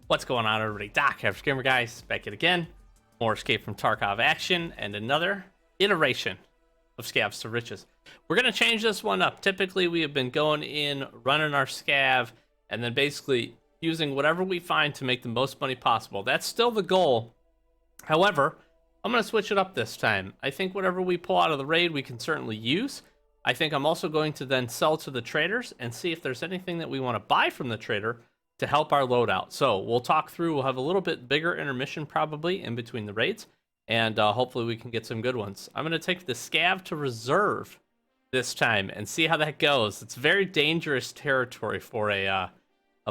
What's going on, everybody? Doc, Average Gamer Guys, back yet again. More Escape from Tarkov action and another iteration of Scavs to Riches. We're going to change this one up. Typically, we have been going in, running our Scav, and then basically using whatever we find to make the most money possible. That's still the goal. However, I'm going to switch it up this time. I think whatever we pull out of the raid, we can certainly use. I think I'm also going to then sell to the traders and see if there's anything that we want to buy from the trader to help our loadout. So we'll talk through, we'll have a little bit bigger intermission probably in between the raids, and hopefully we can get some good ones. I'm going to take the Scav to reserve this time and see how that goes. It's very dangerous territory for a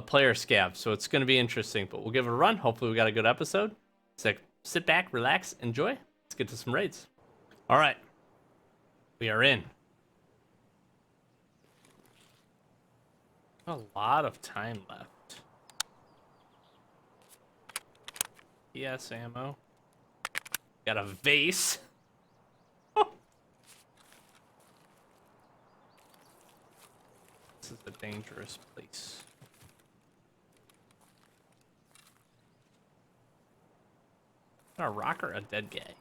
player Scav, so it's going to be interesting, but we'll give it a run. Hopefully we got a good episode. So sit back, relax, enjoy. Let's get to some raids. All right, we are in. A lot of time left. PS ammo. Got a vase. This is a dangerous place. A rock or a dead guy?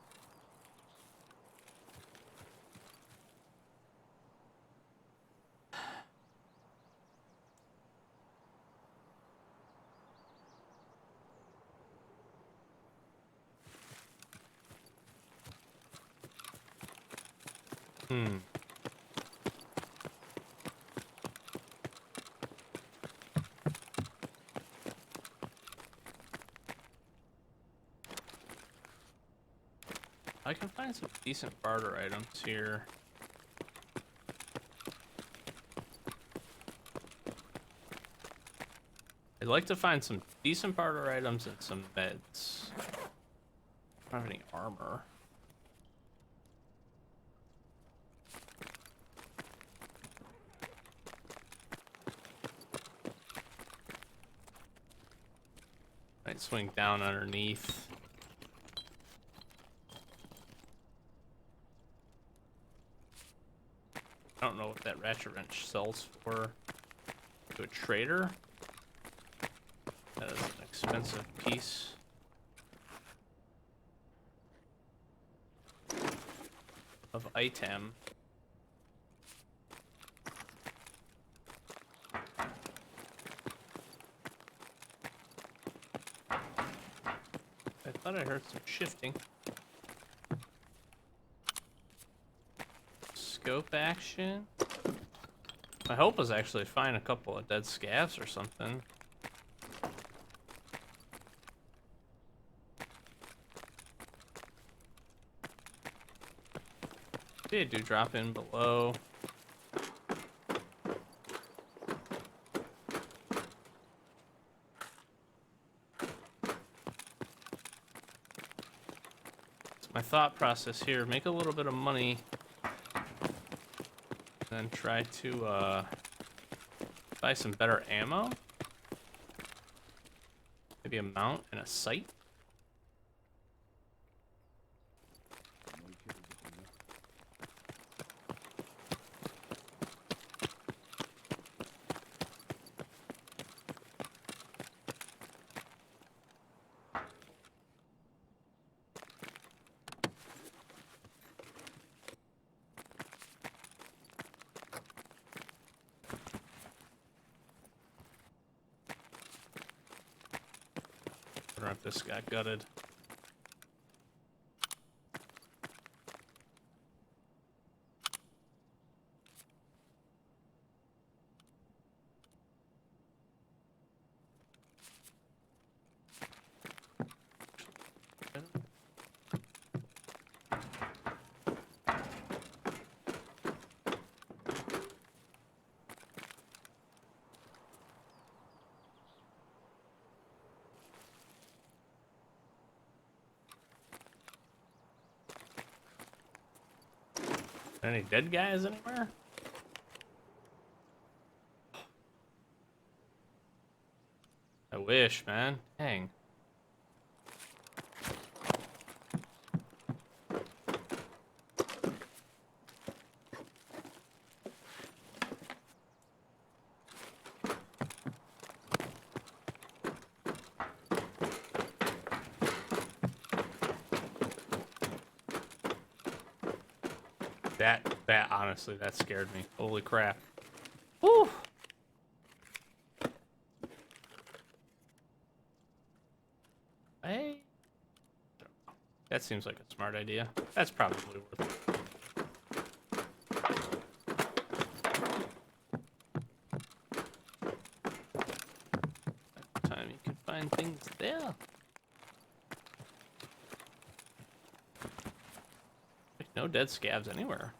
I can find some decent barter items here. I'd like to find some decent barter items and some meds. I don't have any armor. Might swing down underneath. I don't know what that ratchet wrench sells for to a trader. That is an expensive piece. Of item. I thought I heard some shifting. Scope action. My hope was actually to find a couple of dead scavs or something. They do drop in below. It's my thought process here. Make a little bit of money. Then try to buy some better ammo. Maybe a mount and a sight. I wonder if this got gutted. Any dead guys anywhere? I wish, man. Dang. That honestly, that scared me. Holy crap. Woo! Hey. That seems like a smart idea. That's probably worth it. Time you can find things there. Like no dead scavs anywhere.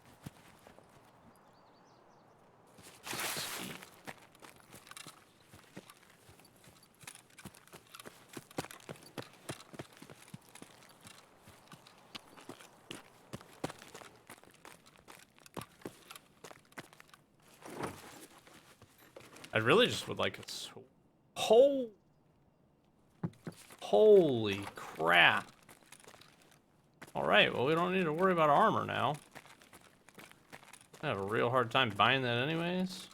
I really just would like a holy crap. Alright, well we don't need to worry about armor now. I have a real hard time buying that anyways.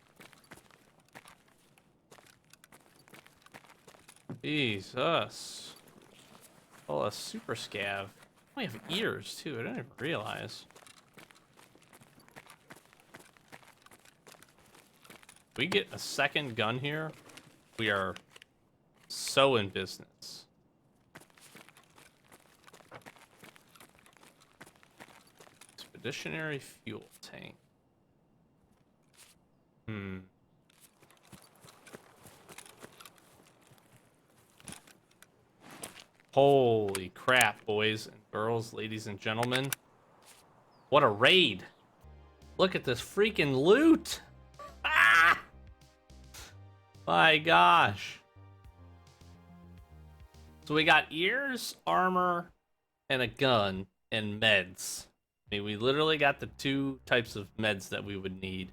Jesus. Oh, a super scav. We have ears too, I didn't even realize. If we get a second gun here, we are so in business. Expeditionary fuel tank. Holy crap, boys and girls, ladies and gentlemen. What a raid. Look at this freaking loot. Ah! My gosh. So we got ears, armor, and a gun, and meds. I mean, we literally got the two types of meds that we would need.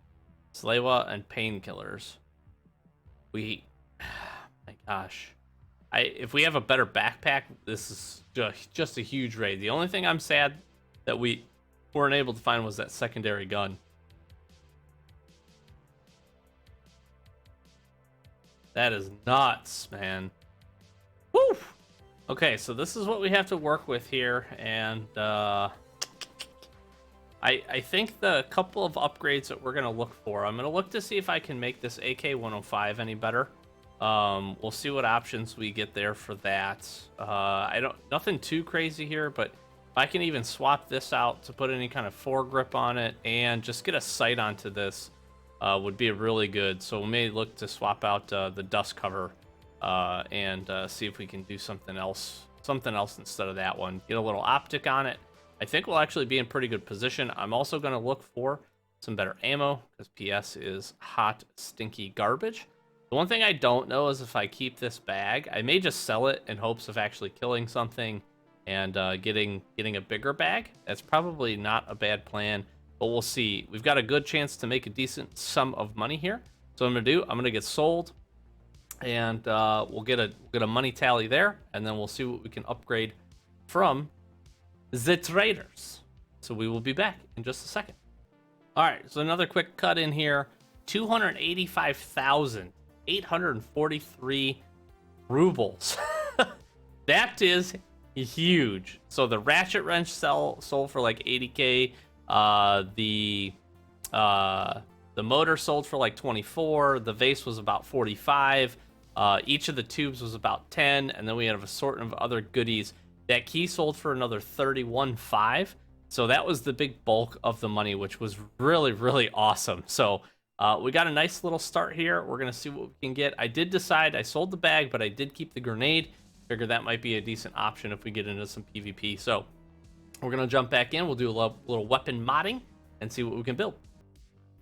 Slawa and painkillers. My gosh. If we have a better backpack, this is just a huge raid. The only thing I'm sad that we weren't able to find was that secondary gun. That is nuts, man. Woo! Okay, so this is what we have to work with here, and I think the couple of upgrades that we're gonna look for. I'm gonna look to see if I can make this AK-105 any better. We'll see what options we get there for that. Nothing too crazy here, but if I can even swap this out to put any kind of foregrip on it and just get a sight onto this, would be really good. So we may look to swap out the dust cover and see if we can do something else instead of that one. Get a little optic on it. I think we'll actually be in pretty good position. I'm also going to look for some better ammo because PS is hot, stinky garbage. The one thing I don't know is if I keep this bag, I may just sell it in hopes of actually killing something and getting a bigger bag. That's probably not a bad plan, but we'll see. We've got a good chance to make a decent sum of money here. So what I'm going to get sold, and we'll get a money tally there, and then we'll see what we can upgrade from the traders. So we will be back in just a second. All right, so another quick cut in here. 285,843 rubles. That is huge. So the ratchet wrench sold for like 80k. The motor sold for like 24. The vase was about 45. Each of the tubes was about 10, and then we have a sort of other goodies. That key sold for another 31.5. So that was the big bulk of the money, which was really, really awesome. So we got a nice little start here. We're going to see what we can get. I did decide I sold the bag, but I did keep the grenade. Figured that might be a decent option if we get into some PvP. So we're going to jump back in. We'll do a little weapon modding and see what we can build.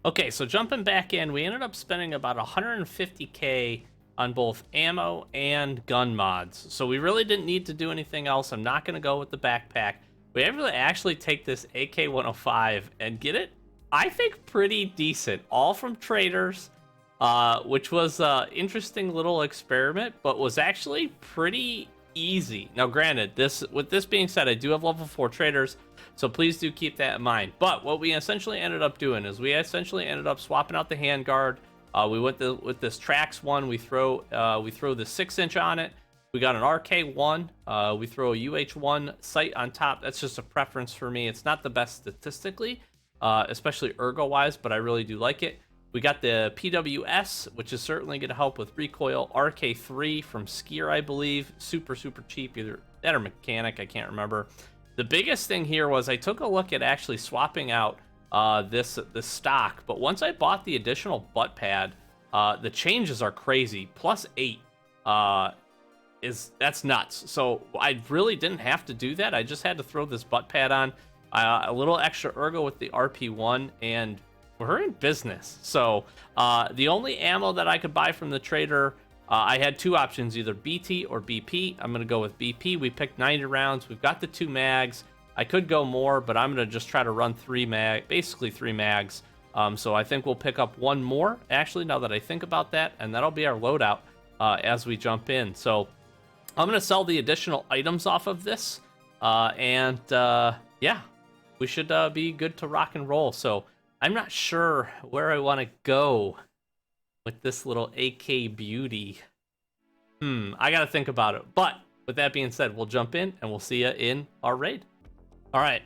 Okay, so jumping back in, we ended up spending about 150k on both ammo and gun mods. So we really didn't need to do anything else. I'm not going to go with the backpack. We have to actually take this AK-105 and get it, I think, pretty decent. All from traders, which was an interesting little experiment, but was actually pretty easy. Now, granted, with this being said, I do have level 4 traders, so please do keep that in mind. But what we essentially ended up doing is we essentially ended up swapping out the handguard. We went with this Trax one. We throw the 6-inch on it. We got an RK1. We throw a UH1 sight on top. That's just a preference for me. It's not the best statistically, especially ergo-wise, but I really do like it. We got the PWS, which is certainly going to help with recoil. RK3 from Skier, I believe. Super, super cheap. Either that or Mechanic, I can't remember. The biggest thing here was I took a look at actually swapping out this stock, but once I bought the additional butt pad, the changes are crazy. +8 that's nuts. So I really didn't have to do that. I just had to throw this butt pad on, a little extra ergo with the RP1, and we're in business. So the only ammo that I could buy from the trader, I had two options, either BT or BP. I'm going to go with BP. We picked 90 rounds. We've got the 2 mags. I could go more, but I'm going to just try to run basically 3 mags. So I think we'll pick up 1 more, actually, now that I think about that, and that'll be our loadout as we jump in. So I'm going to sell the additional items off of this, and yeah, we should be good to rock and roll. So I'm not sure where I want to go with this little AK beauty. I got to think about it. But with that being said, we'll jump in and we'll see you in our raid. All right,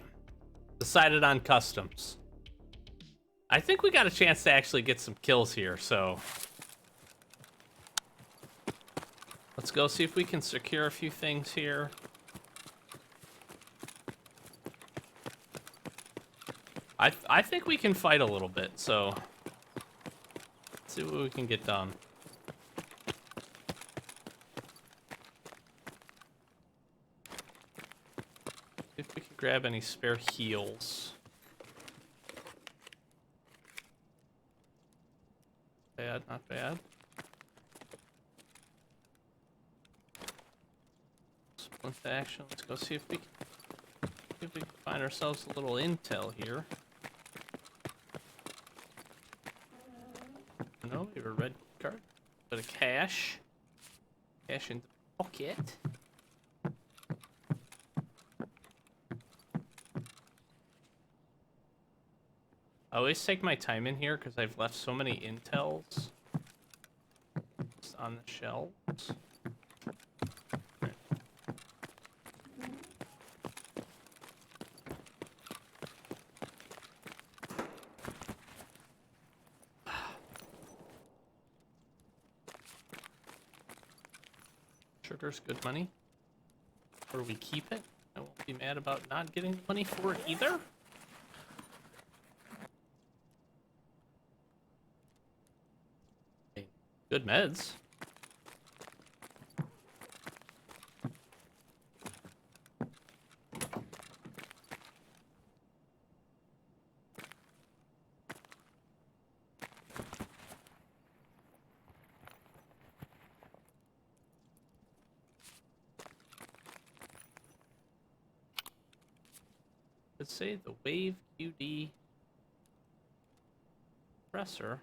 decided on customs. I think we got a chance to actually get some kills here, so let's go see if we can secure a few things here. I think we can fight a little bit, so let's see what we can get done. See if we can grab any spare heals. Bad, not bad. Splint action. Let's go see if we can find ourselves a little intel here. No, we have a red card. Bit of cash. Cash in the pocket. I always take my time in here because I've left so many intels on the shelves. Sugar's good money. Or we keep it. I won't be mad about not getting money for it either. Good meds. Let's say the Wave QD compressor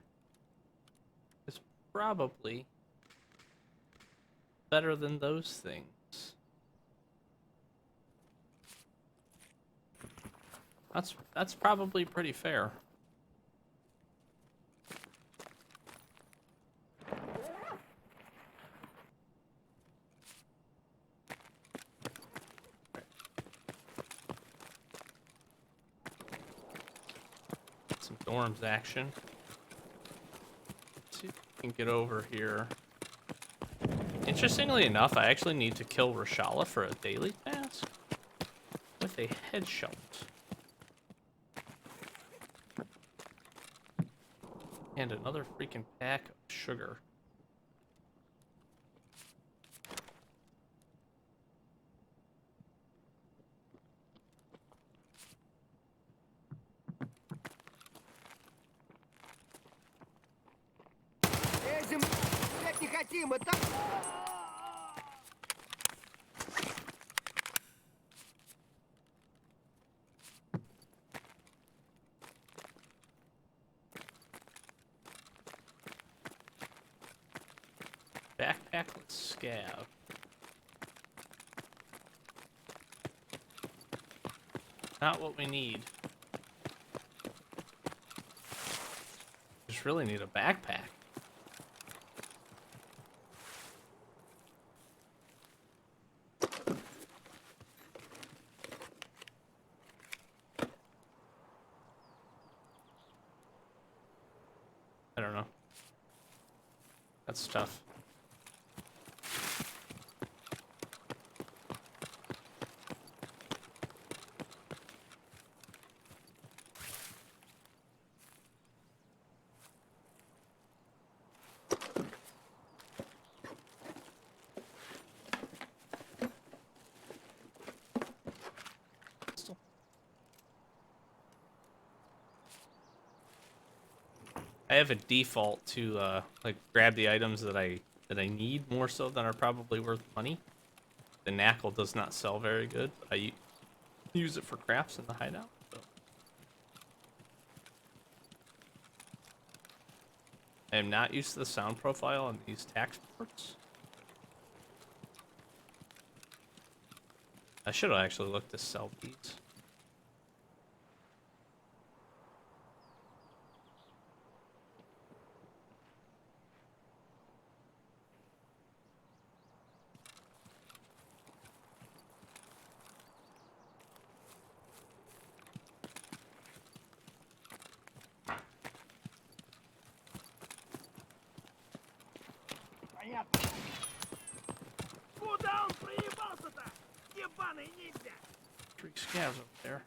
is probably better than those things. That's probably pretty fair. Some dorms action. Let's see if we can get over here. Interestingly enough, I actually need to kill Rashala for a daily task with a headshot. And another freaking pack of sugar. Backpackless Scav. Not what we need. Just really need a backpack. I don't know. That's tough. I have a default to like grab the items that I need more so than are probably worth money. The knackle does not sell very good, but I use it for crafts in the hideout. So. I am not used to the sound profile on these tax ports. I should have actually looked to sell these. Three scavs up there.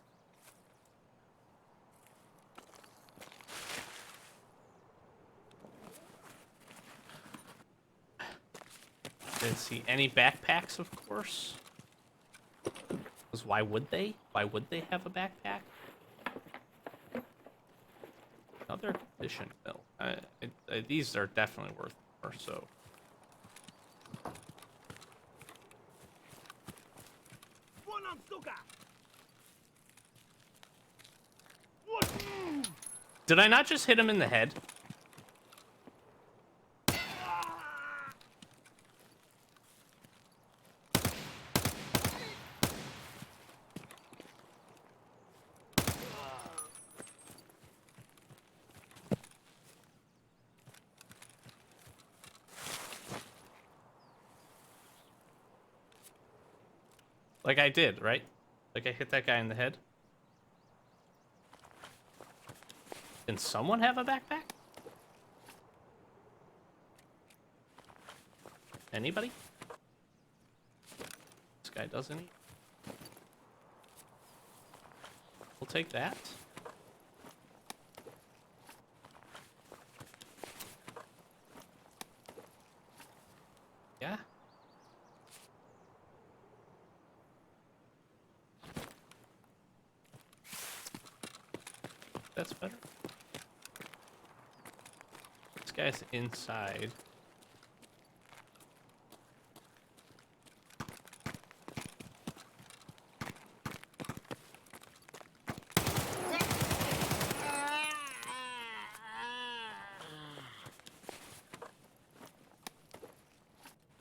Didn't see any backpacks, of course. Because why would they? Why would they have a backpack? Another condition mill. These are definitely worth more, so. Did I not just hit him in the head? Like I did, right? Like I hit that guy in the head. Can someone have a backpack? Anybody? This guy doesn't eat. We'll take that. Yeah. That's better. This guy's inside.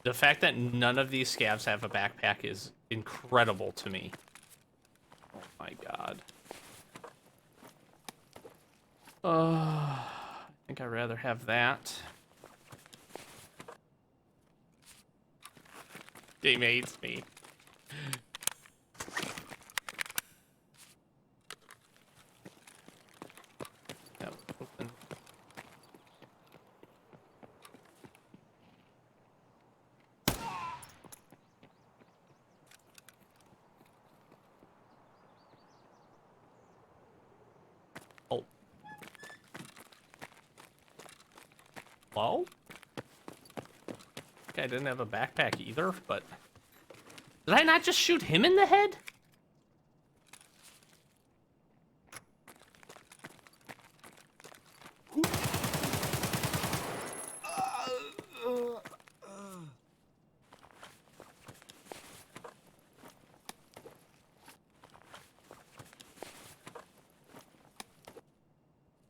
The fact that none of these scavs have a backpack is incredible to me. Oh my god. I think I'd rather have that. Game hates me. That was open. Oh. Hello? I didn't have a backpack either, but... Did I not just shoot him in the head?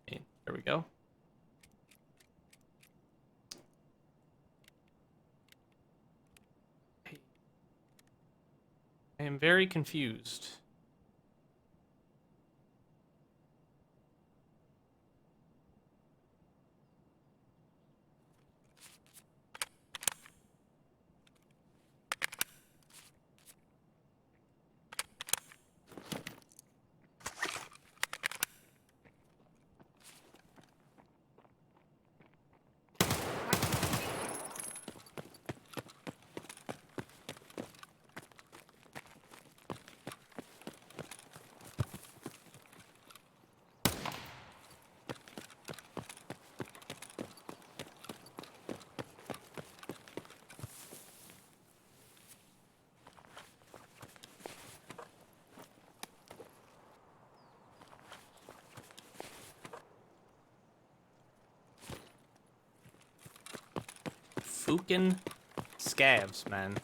Okay, there we go. I am very confused. fucking Scavs, man.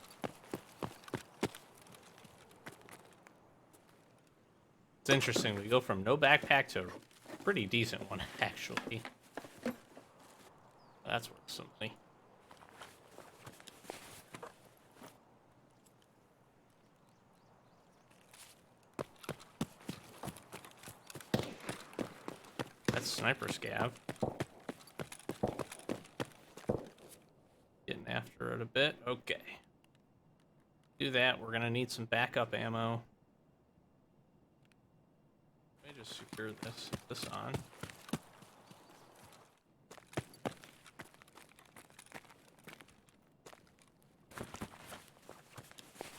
It's interesting. We go from no backpack to a pretty decent one, actually. That's worth something. That's sniper scav. Getting after it a bit. Okay. Do that. We're gonna need some backup ammo. Let me just secure this on.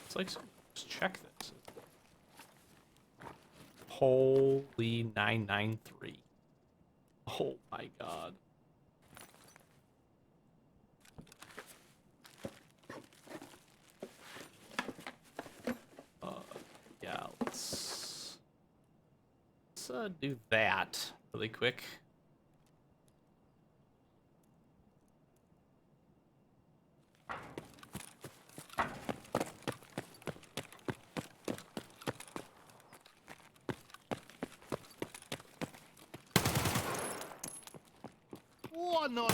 It's like, let's check this. Holy 993. Oh my god. Yeah, let's do that really quick. Оно!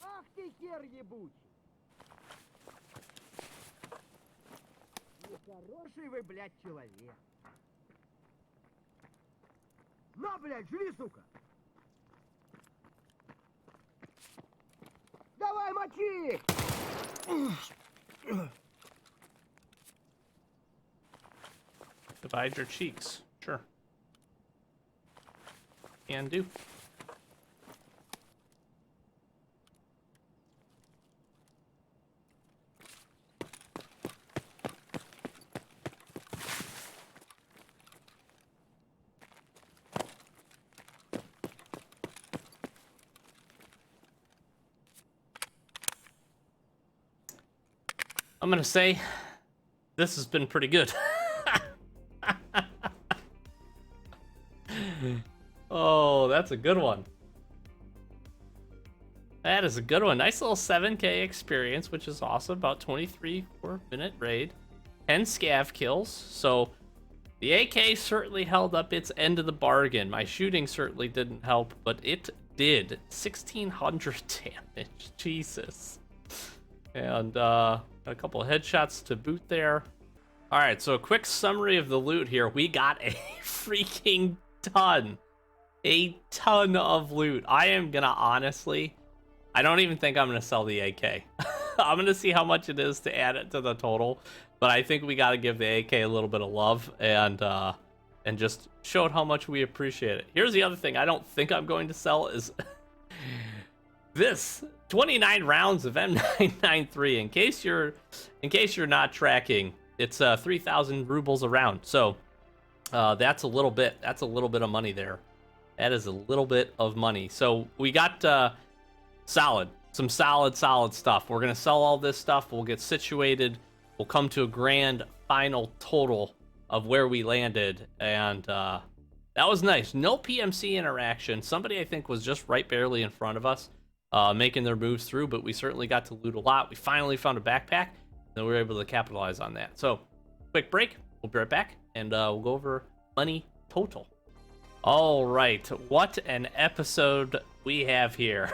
Ах ты хер ебучий! Нехороший вы, блядь, человек. На, блядь, жри, сука! Давай, мочи! Divide your cheeks. Sure. Can do. I'm gonna say this has been pretty good. Oh, that's a good one. That is a good one. Nice little 7K experience, which is awesome. About 23-4-minute raid. 10 scav kills. So the AK certainly held up its end of the bargain. My shooting certainly didn't help, but it did. 1,600 damage. Jesus. And a couple of headshots to boot there. All right, so a quick summary of the loot here. We got a freaking ton. A ton of loot. I am gonna honestly, I don't even think I'm gonna sell the AK. I'm gonna see how much it is to add it to the total, but I think we gotta give the AK a little bit of love and just show it how much we appreciate it. Here's the other thing I don't think I'm going to sell is this 29 rounds of M993. In case you're not tracking, it's 3,000 rubles a round. So that's a little bit of money there. That is a little bit of money. So we got some solid stuff. We're gonna sell all this stuff. We'll get situated. We'll come to a grand final total of where we landed, and that was nice. No PMC interaction. Somebody I think was just right barely in front of us, making their moves through, but we certainly got to loot a lot. We finally found a backpack, and we were able to capitalize on that. So quick break. We'll be right back, and we'll go over money total. All right, what an episode we have here.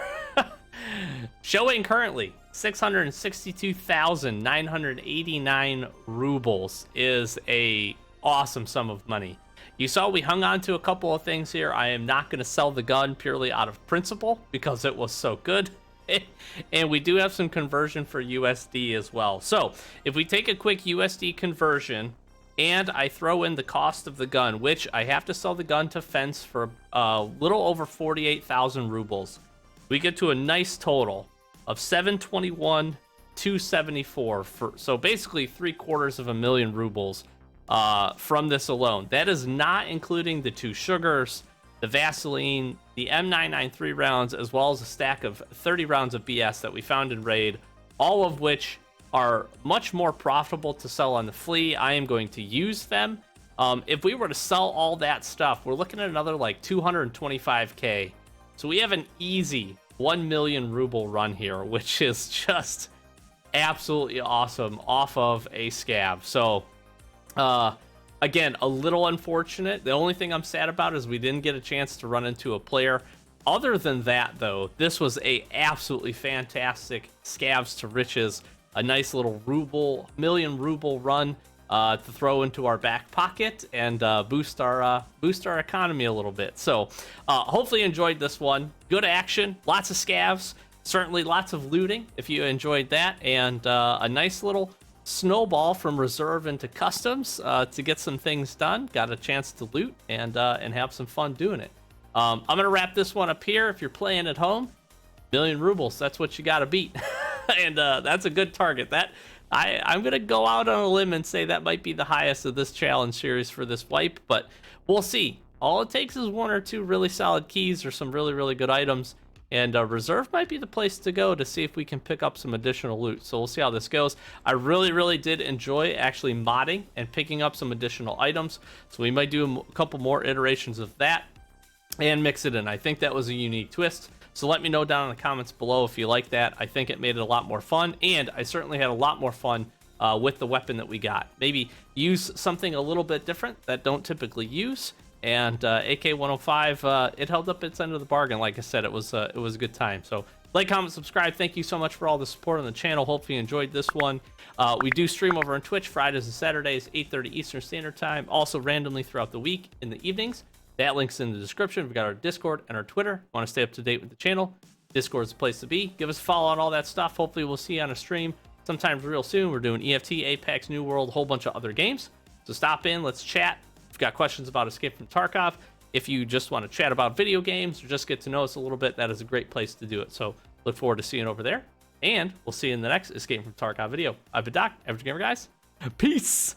Showing currently 662,989 rubles is a awesome sum of money. You saw we hung on to a couple of things here. I am not going to sell the gun purely out of principle because it was so good. And we do have some conversion for USD as well. So if we take a quick USD conversion, and I throw in the cost of the gun, which I have to sell the gun to Fence for a little over 48,000 rubles. We get to a nice total of 721,274 for, so basically 750,000 rubles from this alone. That is not including the 2 sugars, the Vaseline, the M993 rounds, as well as a stack of 30 rounds of BS that we found in raid, all of which are much more profitable to sell on the flea. I am going to use them. If we were to sell all that stuff, we're looking at another like 225K. So we have an easy 1 million ruble run here, which is just absolutely awesome off of a Scav. So, again, a little unfortunate. The only thing I'm sad about is we didn't get a chance to run into a player. Other than that, though, this was a absolutely fantastic Scavs to riches. A nice little million ruble run to throw into our back pocket and boost our economy a little bit. So hopefully you enjoyed this one. Good action, lots of Scavs, certainly lots of looting if you enjoyed that, and a nice little snowball from reserve into customs to get some things done. Got a chance to loot and have some fun doing it. I'm gonna wrap this one up here. If you're playing at home, million rubles, that's what you gotta beat. And that's a good target. That I'm gonna go out on a limb and say that might be the highest of this challenge series for this wipe, but we'll see. All it takes is 1 or 2 really solid keys or some really good items, and reserve might be the place to go to see if we can pick up some additional loot. So we'll see how this goes. I really did enjoy actually modding and picking up some additional items, so we might do a couple more iterations of that and mix it in. I think that was a unique twist. So let me know down in the comments below if you like that. I think it made it a lot more fun, and I certainly had a lot more fun with the weapon that we got. Maybe use something a little bit different that don't typically use. And AK-105, it held up its end of the bargain. Like I said, it was a good time. So like, comment, subscribe. Thank you so much for all the support on the channel. Hopefully you enjoyed this one. We do stream over on Twitch Fridays and Saturdays, 8:30 Eastern Standard Time. Also randomly throughout the week in the evenings. That link's in the description. We've got our Discord and our Twitter. Want to stay up to date with the channel? Discord is the place to be. Give us a follow on all that stuff. Hopefully we'll see you on a stream sometime real soon. We're doing EFT, Apex, New World, a whole bunch of other games. So stop in, let's chat. If you've got questions about Escape from Tarkov, if you just want to chat about video games or just get to know us a little bit, that is a great place to do it. So look forward to seeing you over there. And we'll see you in the next Escape from Tarkov video. I've been Doc, Average Gamer, guys. Peace.